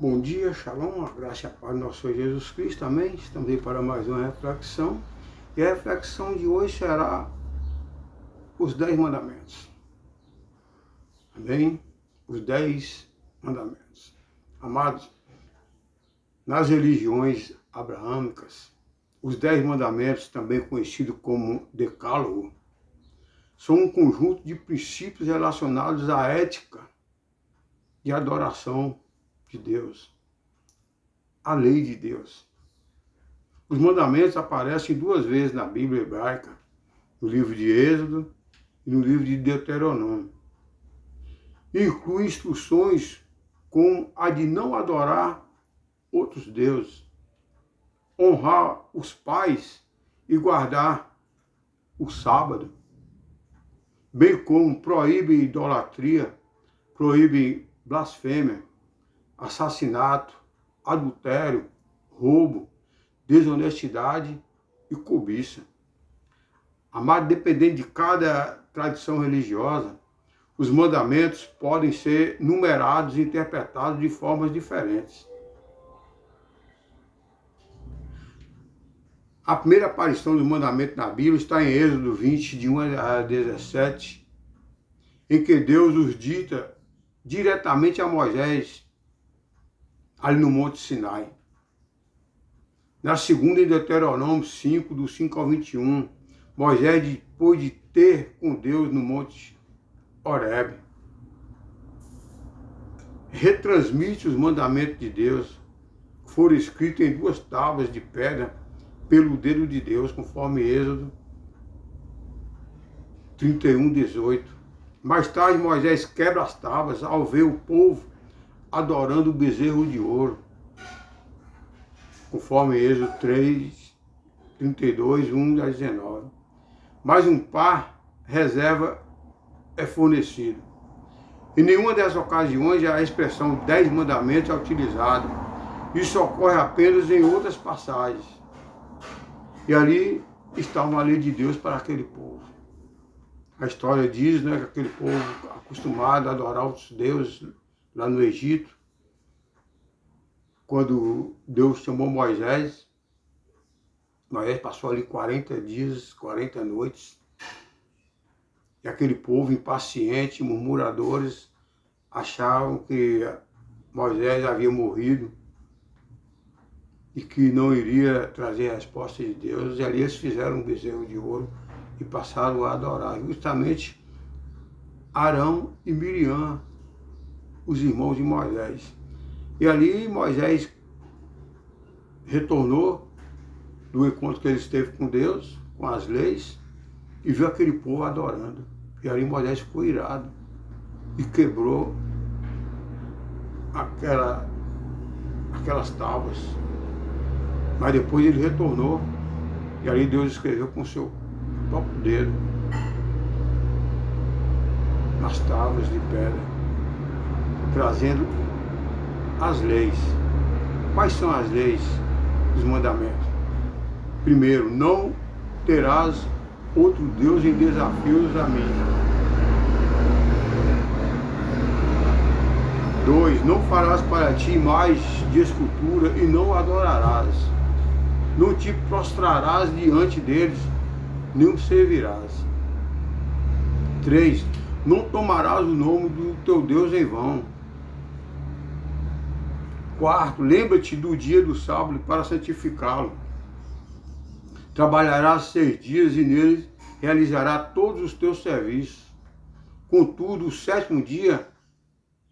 Bom dia, shalom, a graça e a paz do nosso Senhor Jesus Cristo, amém? Estamos aí para mais uma reflexão. E a reflexão de hoje será os 10 mandamentos. Amém? Os 10 mandamentos. Amados, nas religiões abraâmicas, os 10 mandamentos, também conhecidos como Decálogo, são um conjunto de princípios relacionados à ética e adoração de Deus, a lei de Deus. Os mandamentos aparecem 2 vezes na Bíblia hebraica, no livro de Êxodo e no livro de Deuteronômio. Inclui instruções como a de não adorar outros deuses, honrar os pais e guardar o sábado, bem como proíbe idolatria, proíbe blasfêmia, assassinato, adultério, roubo, desonestidade e cobiça. Amado, dependendo de cada tradição religiosa, os mandamentos podem ser numerados e interpretados de formas diferentes. A primeira aparição do mandamento na Bíblia está em Êxodo 20, de 1 a 17, em que Deus os dita diretamente a Moisés, ali no Monte Sinai. Na segunda, em Deuteronômio 5, do 5 ao 21, Moisés, depois de ter com Deus no Monte Horebe, retransmite os mandamentos de Deus, que foram escritos em 2 tábuas de pedra pelo dedo de Deus, conforme Êxodo 31, 18. Mais tarde, Moisés quebra as tábuas ao ver o povo adorando o bezerro de ouro, conforme Êxodo 3, 32, 1 a 19. Mas um par reserva é fornecido. Em nenhuma dessas ocasiões a expressão 10 mandamentos é utilizada. Isso ocorre apenas em outras passagens. E ali está uma lei de Deus para aquele povo. A história diz, que aquele povo acostumado a adorar outros deuses lá no Egito, quando Deus chamou Moisés passou ali 40 dias, 40 noites, e aquele povo impaciente, murmuradores, achavam que Moisés havia morrido e que não iria trazer a resposta de Deus, e ali eles fizeram um bezerro de ouro e passaram a adorar, justamente Arão e Miriam, os irmãos de Moisés. E ali Moisés retornou do encontro que ele esteve com Deus, com as leis, e viu aquele povo adorando. E ali Moisés ficou irado e quebrou aquelas tábuas. Mas depois ele retornou, e ali Deus escreveu com o seu próprio dedo nas tábuas de pedra, trazendo as leis. Quais são as leis dos mandamentos? Primeiro, não terás outro Deus em desafios a mim. 2, não farás para ti imagem de escultura e não adorarás. Não te prostrarás diante deles, nem o servirás. 3, não tomarás o nome do teu Deus em vão. 4, lembra-te do dia do sábado para santificá-lo. Trabalharás 6 dias e neles realizará todos os teus serviços. Contudo, o 7º dia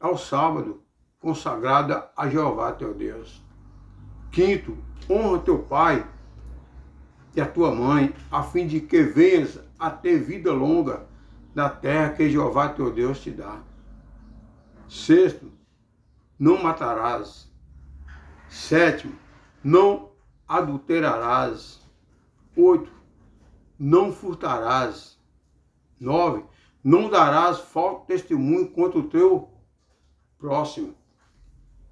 é o sábado, consagrado a Jeová teu Deus. 5, honra teu pai e a tua mãe, a fim de que venhas a ter vida longa na terra que Jeová teu Deus te dá. 6, não matarás. 7, não adulterarás. 8, não furtarás. 9, não darás falso testemunho contra o teu próximo.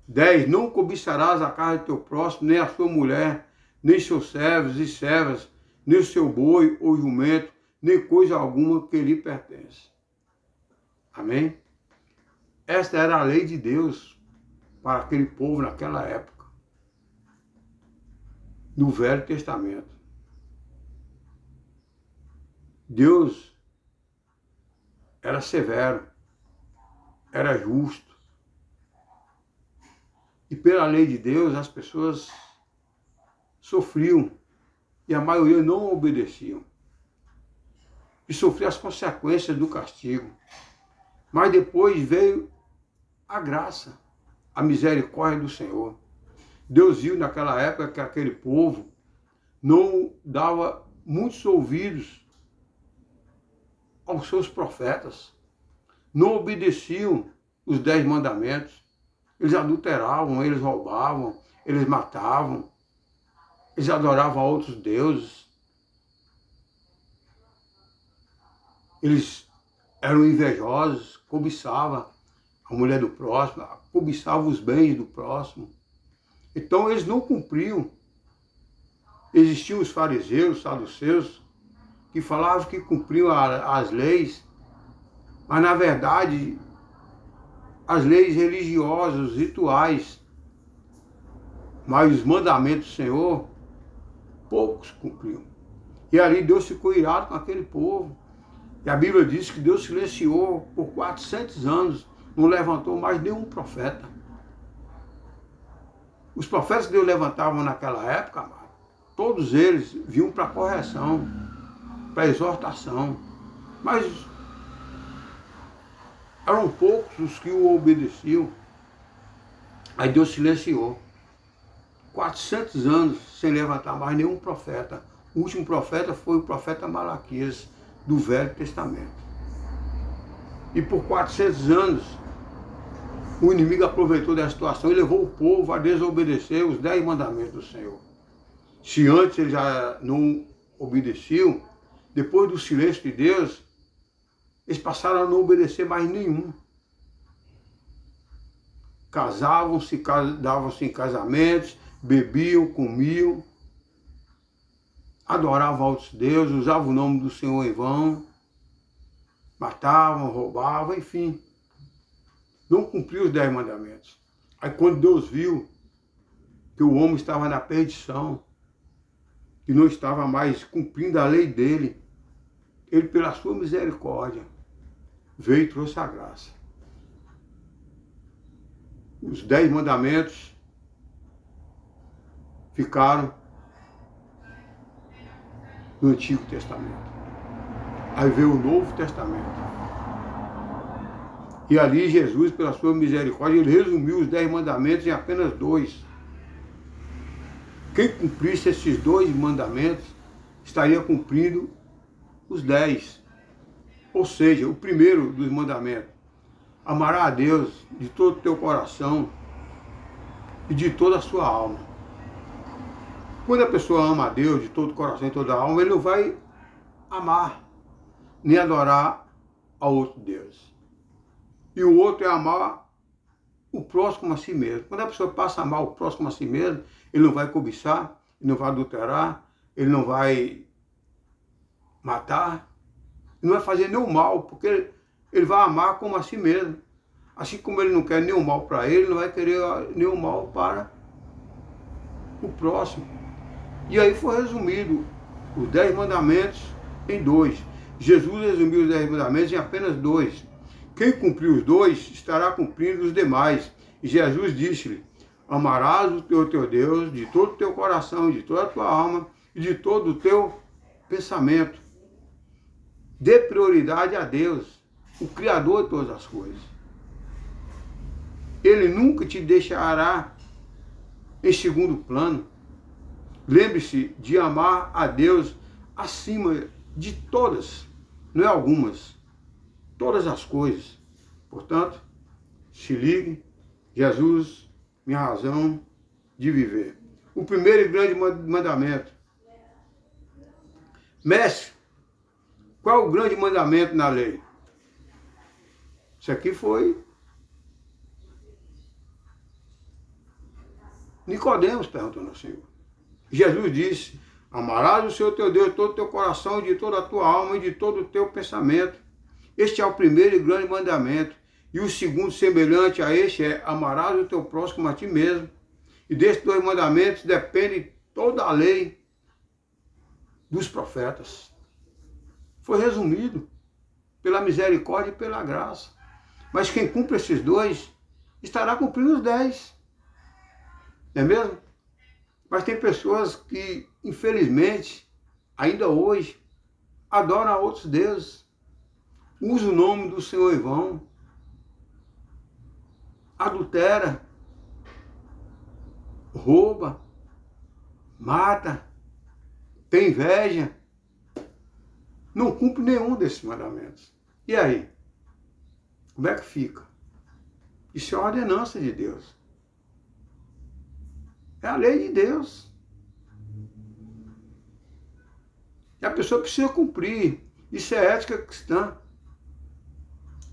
10, não cobiçarás a casa do teu próximo, nem a sua mulher, nem seus servos e servas, nem o seu boi ou jumento, nem coisa alguma que lhe pertence. Amém? Esta era a lei de Deus para aquele povo naquela época, no Velho Testamento. Deus era severo, era justo. E pela lei de Deus, as pessoas sofriam e a maioria não obedeciam. E sofriam as consequências do castigo. Mas depois veio a graça, a misericórdia do Senhor. Deus viu naquela época que aquele povo não dava muitos ouvidos aos seus profetas, não obedeciam os 10 mandamentos, eles adulteravam, eles roubavam, eles matavam, eles adoravam a outros deuses, eles eram invejosos, cobiçavam a mulher do próximo, cobiçavam os bens do próximo. Então eles não cumpriam. Existiam os fariseus, os saduceus, que falavam que cumpriam as leis, mas na verdade as leis religiosas, os rituais, mas os mandamentos do Senhor, poucos cumpriam. E ali Deus ficou irado com aquele povo. E a Bíblia diz que Deus silenciou por 400 anos, não levantou mais nenhum profeta. Os profetas que Deus levantava naquela época, todos eles vinham para correção, para exortação. Mas eram poucos os que o obedeciam. Aí Deus silenciou. 400 anos sem levantar mais nenhum profeta. O último profeta foi o profeta Malaquias, do Velho Testamento. E por 400 anos, o inimigo aproveitou da situação e levou o povo a desobedecer os 10 mandamentos do Senhor. Se antes eles já não obedeciam, depois do silêncio de Deus, eles passaram a não obedecer mais nenhum. Casavam-se, davam-se em casamentos, bebiam, comiam, adoravam outros deuses, usavam o nome do Senhor em vão, matavam, roubavam, enfim. Não cumpriam os 10 mandamentos. Aí quando Deus viu que o homem estava na perdição, que não estava mais cumprindo a lei dele, ele, pela sua misericórdia, veio e trouxe a graça. Os 10 mandamentos ficaram no Antigo Testamento. Aí veio o Novo Testamento. E ali Jesus, pela sua misericórdia, ele resumiu os 10 mandamentos em apenas 2. Quem cumprisse esses 2 mandamentos estaria cumprindo os 10. Ou seja, o primeiro dos mandamentos: amará a Deus de todo o teu coração e de toda a sua alma. Quando a pessoa ama a Deus de todo o coração e toda a alma, ele não vai amar nem adorar a outro Deus. E o outro é amar o próximo a si mesmo. Quando a pessoa passa a amar o próximo a si mesmo, ele não vai cobiçar, ele não vai adulterar, ele não vai matar, ele não vai fazer nenhum mal, porque ele vai amar como a si mesmo. Assim como ele não quer nenhum mal para ele não vai querer nenhum mal para o próximo. E aí foi resumido os 10 mandamentos em 2. Jesus resumiu os 10 mandamentos em apenas 2. Quem cumprir os 2 estará cumprindo os demais. E Jesus disse-lhe: amarás o teu Deus de todo o teu coração, de toda a tua alma e de todo o teu pensamento. Dê prioridade a Deus, o Criador de todas as coisas. Ele nunca te deixará em segundo plano. Lembre-se de amar a Deus acima de todas, não é algumas, todas as coisas. Portanto, se ligue, Jesus, minha razão de viver. O primeiro e grande mandamento. Mestre, qual é o grande mandamento na lei? Isso aqui foi Nicodemos perguntando ao Senhor. Jesus disse: amarás o Senhor teu Deus de todo o teu coração, de toda a tua alma e de todo o teu pensamento. Este é o primeiro e grande mandamento. E o segundo, semelhante a este, é amarás o teu próximo como a ti mesmo. E desses 2 mandamentos depende toda a lei dos profetas. Foi resumido pela misericórdia e pela graça. Mas quem cumpre esses 2 estará cumprindo os 10. Não é mesmo? Mas tem pessoas que, infelizmente, ainda hoje, adoram a outros deuses. Usam o nome do Senhor em vão. Adultera. Rouba. Mata. Tem inveja. Não cumpre nenhum desses mandamentos. E aí? Como é que fica? Isso é uma ordenança de Deus. É a lei de Deus. E a pessoa precisa cumprir. Isso é ética cristã.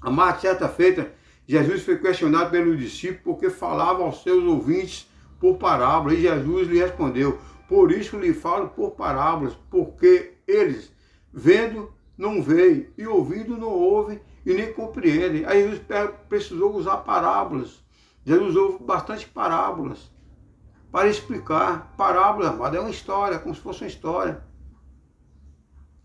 A mais certa feita, Jesus foi questionado pelos discípulos porque falava aos seus ouvintes por parábolas. E Jesus lhe respondeu: por isso lhe falo por parábolas, porque eles, vendo, não veem, e ouvindo, não ouvem e nem compreendem. Aí Jesus precisou usar parábolas. Jesus usou bastante parábolas para explicar. Parábola, amado, é uma história, como se fosse uma história.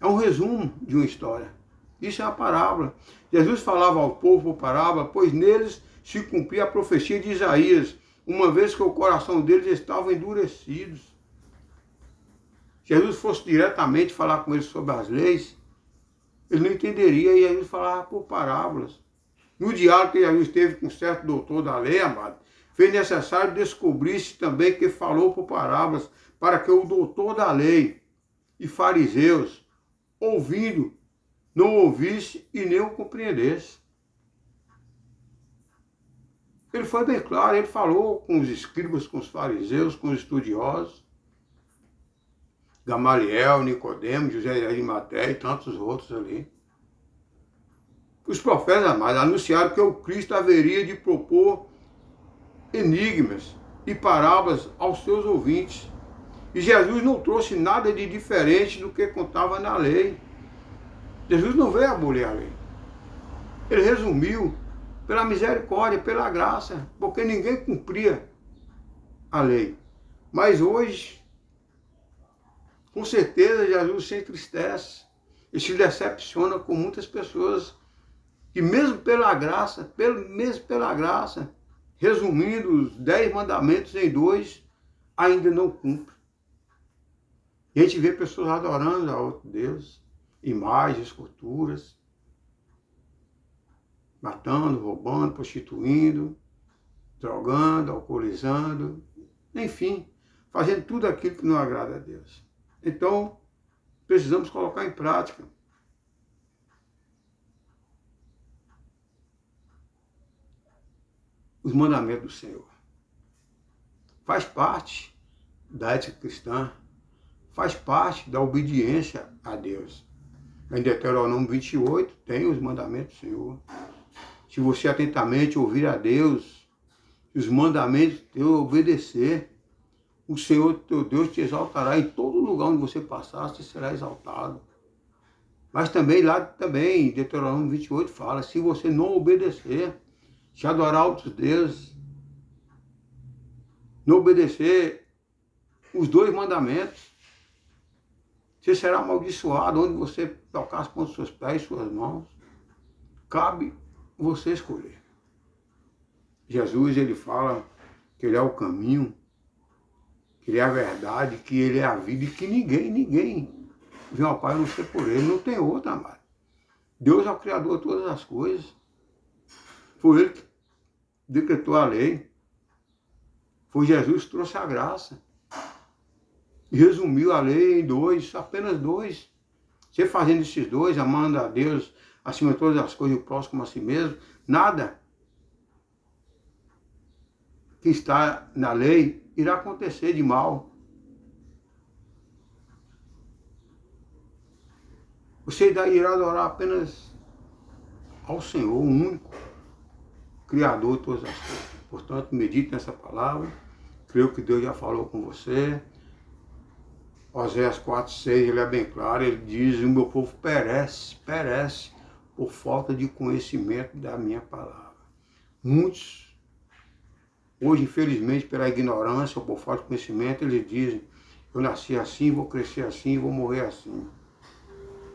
É um resumo de uma história. Isso é uma parábola. Jesus falava ao povo por parábola, pois neles se cumpria a profecia de Isaías, uma vez que o coração deles estava endurecidos. Se Jesus fosse diretamente falar com eles sobre as leis, ele não entenderia, e Jesus falava por parábolas. No diálogo que Jesus teve com um certo doutor da lei, amado, fez necessário descobrir-se também que falou por parábolas, para que o doutor da lei e fariseus, ouvindo, não ouvisse e nem o compreendesse. Ele foi bem claro, ele falou com os escribas, com os fariseus, com os estudiosos, Gamaliel, Nicodemo, José de Arimateia e tantos outros ali. Os profetas, amados, anunciaram que o Cristo haveria de propor enigmas e parábolas aos seus ouvintes. E Jesus não trouxe nada de diferente do que contava na lei. Jesus não veio abolir a lei. Ele resumiu pela misericórdia, pela graça, porque ninguém cumpria a lei. Mas hoje, com certeza, Jesus se entristece e se decepciona com muitas pessoas que mesmo pela graça, resumindo os 10 mandamentos em 2, ainda não cumpre. E a gente vê pessoas adorando a outro Deus, imagens, esculturas, matando, roubando, prostituindo, drogando, alcoolizando, enfim, fazendo tudo aquilo que não agrada a Deus. Então, precisamos colocar em prática. Os mandamentos do Senhor. Faz parte da ética cristã, faz parte da obediência a Deus. Em Deuteronômio 28 tem os mandamentos do Senhor. Se você atentamente ouvir a Deus, os mandamentos de Deus obedecer, o Senhor teu Deus te exaltará em todo lugar onde você passar, você será exaltado. Mas também lá também, Deuteronômio 28 fala, se você não obedecer, se adorar outros deuses, não obedecer os 2 mandamentos, você será amaldiçoado onde você tocar as pontas dos seus pés e suas mãos. Cabe você escolher. Jesus, ele fala que ele é o caminho, que ele é a verdade, que ele é a vida e que ninguém vem ao Pai a não ser por ele. Não tem outro, amado. Deus é o Criador de todas as coisas. Foi ele que decretou a lei. Foi Jesus que trouxe a graça. E resumiu a lei em 2, apenas 2. Você fazendo esses 2, amando a Deus acima de todas as coisas e o próximo como a si mesmo, nada que está na lei irá acontecer de mal. Você irá adorar apenas ao Senhor, o único Criador de todas as coisas. Portanto, medite nessa palavra. Creio que Deus já falou com você. Oséias 4:6, ele é bem claro, ele diz, o meu povo perece por falta de conhecimento da minha palavra. Muitos, hoje, infelizmente, pela ignorância ou por falta de conhecimento, eles dizem: eu nasci assim, vou crescer assim, vou morrer assim.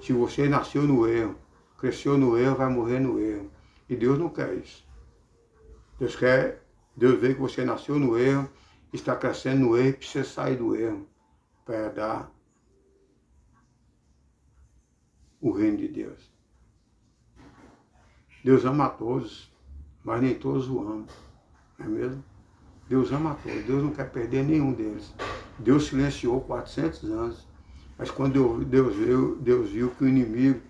Se você nasceu no erro, cresceu no erro, vai morrer no erro. E Deus não quer isso. Deus vê que você nasceu no erro, está crescendo no erro e precisa sair do erro para dar o reino de Deus. Deus ama a todos, mas nem todos o amam. Não é mesmo? Deus ama a todos, Deus não quer perder nenhum deles. Deus silenciou 400 anos, mas quando Deus viu que o inimigo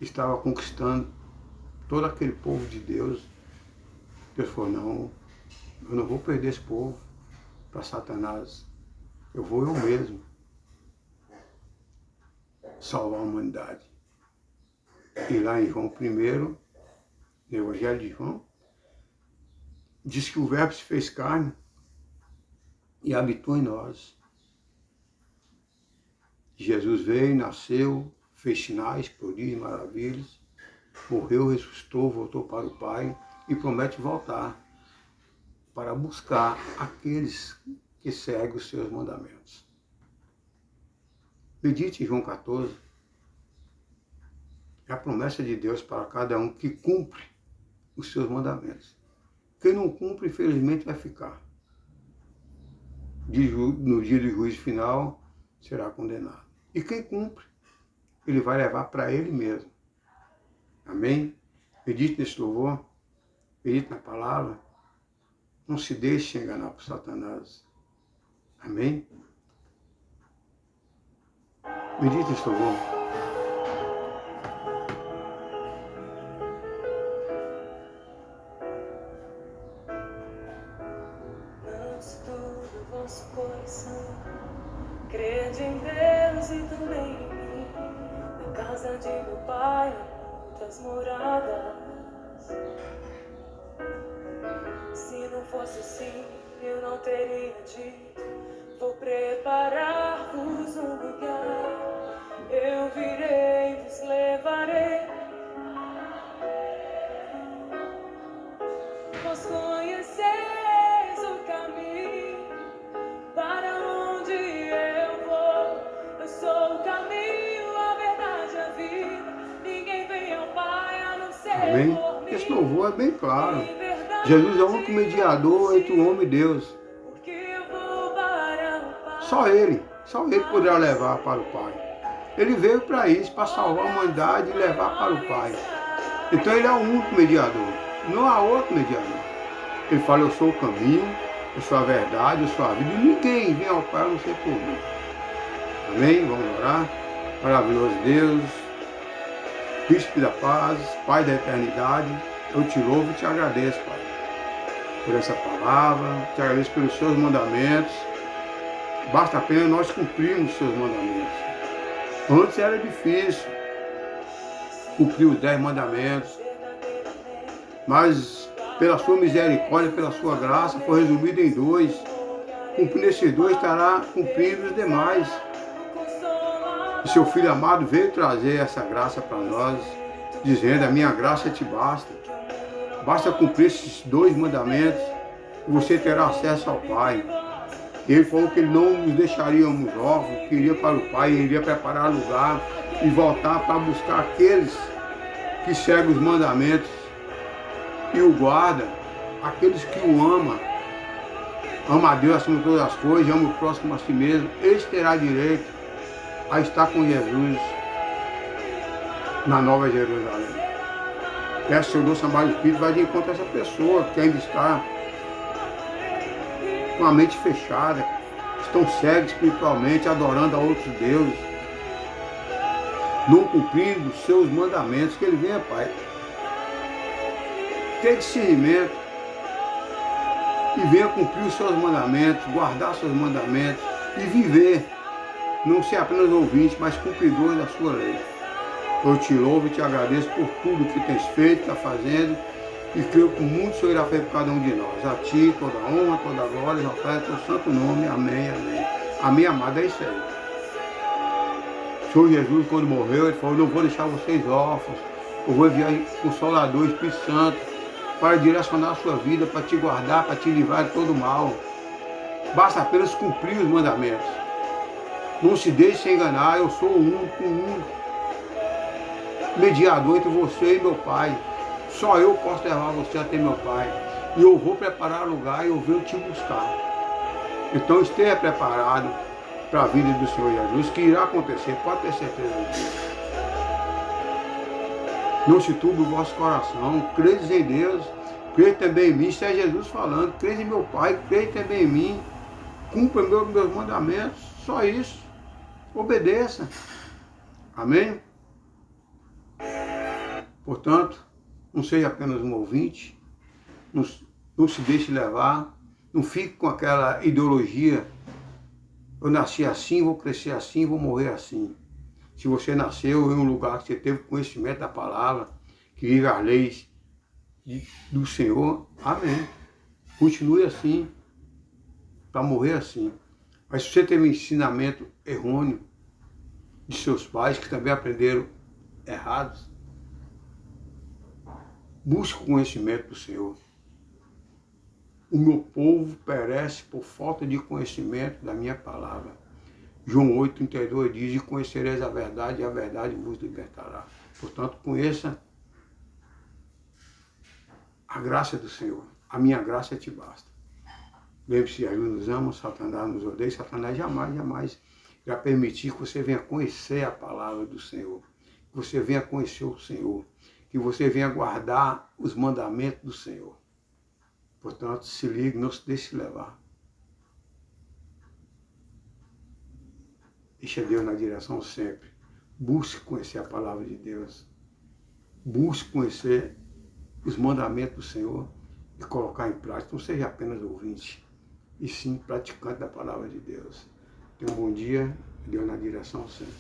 estava conquistando todo aquele povo de Deus, Deus falou: não, eu não vou perder esse povo para Satanás. Eu vou eu mesmo salvar a humanidade. E lá em João 1, no Evangelho de João, diz que o Verbo se fez carne e habitou em nós. Jesus veio, nasceu, fez sinais, prodígios, maravilhas, morreu, ressuscitou, voltou para o Pai e promete voltar para buscar aqueles que seguem os seus mandamentos. Medite em João 14. É a promessa de Deus para cada um que cumpre os seus mandamentos. Quem não cumpre, infelizmente, vai ficar. No dia do juízo final, será condenado. E quem cumpre, ele vai levar para ele mesmo. Amém? Medite nesse louvor, medite na palavra. Não se deixe enganar por Satanás. Amém? Medite nesse louvor. Vosso coração, crede em Deus e também em mim. Na casa de meu Pai há muitas moradas. Se não fosse assim, eu não teria dito: vou preparar-vos um lugar. Eu virei, vos levarei. Vos conheceis o caminho para onde eu vou. Eu sou o caminho, a verdade, a vida. Ninguém vem ao Pai a não ser Amém? por mim. Esse louvor é bem claro. Jesus é o único mediador entre o homem e Deus. Porque eu vou para o Pai. Só Ele poderá levar para o Pai. Ele veio para isso, para salvar a humanidade e levar para o Pai. Então Ele é o único mediador. Não há outro mediador. Ele fala: eu sou o caminho, eu sou a verdade, eu sou a vida. E ninguém vem ao Pai a não ser por mim. Amém? Vamos orar. Maravilhoso Deus, Príncipe da paz, Pai da eternidade, eu te louvo e te agradeço, Pai, por essa palavra, te agradeço pelos seus mandamentos. Basta apenas nós cumprirmos os seus mandamentos. Antes era difícil cumprir os 10 mandamentos, mas pela sua misericórdia, pela sua graça, foi resumido em 2. Cumprindo esses 2, estará cumprindo os demais. E seu Filho amado veio trazer essa graça para nós, dizendo: a minha graça te basta. Basta cumprir esses 2 mandamentos e você terá acesso ao Pai. Ele falou que Ele não nos deixaríamos órfãos, que iria para o Pai, Ele iria preparar lugar e voltar para buscar aqueles que seguem os mandamentos e o guarda, aqueles que o amam. Ama a Deus acima de todas as coisas, ama o próximo a si mesmo. Esse terá direito a estar com Jesus na Nova Jerusalém. Peço, Senhor, Deus, Santo Espírito, vai de encontro a essa pessoa que ainda está com a mente fechada, estão cegos espiritualmente, adorando a outros deuses, não cumprindo os seus mandamentos. Que Ele venha, Pai, ter discernimento e venha cumprir os seus mandamentos, guardar seus mandamentos e viver, não ser apenas ouvinte, mas cumpridor da sua lei. Eu te louvo e te agradeço por tudo que tens feito, está fazendo, e creio que muito o Senhor irá fazer por cada um de nós. A ti toda a honra, toda a glória, exaltar teu santo nome. Amém, amém. Amém, amado, é isso aí. O Senhor Jesus, quando morreu, Ele falou: não vou deixar vocês órfãos, eu vou enviar o Consolador, o Espírito Santo, para direcionar a sua vida, para te guardar, para te livrar de todo mal. Basta apenas cumprir os mandamentos. Não se deixe enganar, eu sou o único mediador entre você e meu Pai. Só eu posso levar você até meu Pai. E eu vou preparar lugar e eu venho te buscar. Então esteja preparado para a vida do Senhor Jesus, que irá acontecer, pode ter certeza disso. Não se turbe o vosso coração, credes em Deus, crede também em mim, isso é Jesus falando, crede em meu Pai, crede também em mim, cumpra meus mandamentos, só isso, obedeça, amém? Portanto, não seja apenas um ouvinte, não se deixe levar, não fique com aquela ideologia, eu nasci assim, vou crescer assim, vou morrer assim. Se você nasceu em um lugar que você teve conhecimento da palavra, que vive as leis do Senhor, amém. Continue assim, para morrer assim. Mas se você teve um ensinamento errôneo de seus pais, que também aprenderam errados, busque o conhecimento do Senhor. O meu povo perece por falta de conhecimento da minha palavra. João 8,32 diz, e conhecereis a verdade, e a verdade vos libertará. Portanto, conheça a graça do Senhor. A minha graça te basta. Lembre-se, Jesus nos ama, Satanás nos odeia, Satanás jamais irá permitir que você venha conhecer a palavra do Senhor, que você venha conhecer o Senhor, que você venha guardar os mandamentos do Senhor. Portanto, se ligue, não se deixe levar. Deixa Deus na direção sempre. Busque conhecer a palavra de Deus. Busque conhecer os mandamentos do Senhor e colocar em prática. Não seja apenas ouvinte, e sim praticante da palavra de Deus. Tenha um bom dia, Deus na direção sempre.